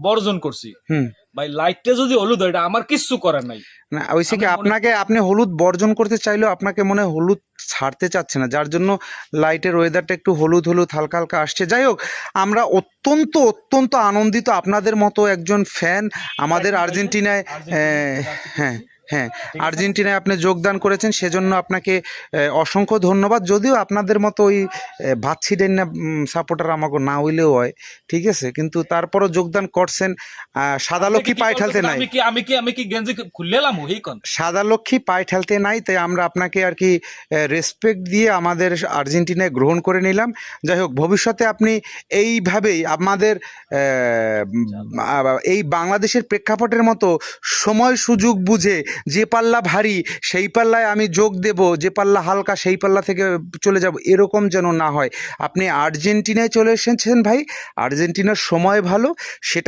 বর্জন করছি। ভাই লাইটটা যদি হলুদ হয় এটা আমার কিচ্ছু করার নাই। না ওইসে কি আপনাকে, আপনি হলুদ বর্জন করতে চাইলেও আপনাকে মনে হয় হলুদ ছাড়তে চাচ্ছে না, যার জন্য লাইটের ওয়েদারটা একটু হলুদ হলুদ হালকা হালকা আসছে। যাই হোক, আমরা অত্যন্ত অত্যন্ত আনন্দিত আপনাদের মতো একজন ফ্যান আমাদের আর্জেন্টিনায়। হ্যাঁ হ্যাঁ, আর্জেন্টিনায় আপনি যোগদান করেছেন, সেজন্য আপনাকে অসংখ্য ধন্যবাদ। যদিও আপনাদের মতো ওই ভাচ্ছিডেন না সাপোর্টার আমাকে না হইলেও হয়, ঠিক আছে, কিন্তু তারপরও যোগদান করছেন। সাদা লক্ষ্মী পায়ে ঠেলতে নাই, আমি কি গেঞ্জি খুললে এলাম ওই কোন সাদা লক্ষ্মী পায়ে ঠেলতে নাই, তাই আমরা আপনাকে আর কি রেসপেক্ট দিয়ে আমাদের আর্জেন্টিনায় গ্রহণ করে নিলাম। যাই হোক, ভবিষ্যতে আপনি এইভাবেই আমাদের এই বাংলাদেশের প্রেক্ষাপটের মতো সময় সুযোগ বুঝে যে পাল্লা ভারী সেই পাল্লায় আমি যোগ দেব, যে পাল্লা হালকা সেই পাল্লা থেকে চলে যাব, এরকম যেন না হয়। আপনি আর্জেন্টিনায় চলে এসেছেন ভাই, আর্জেন্টিনার সময় ভালো, সেটা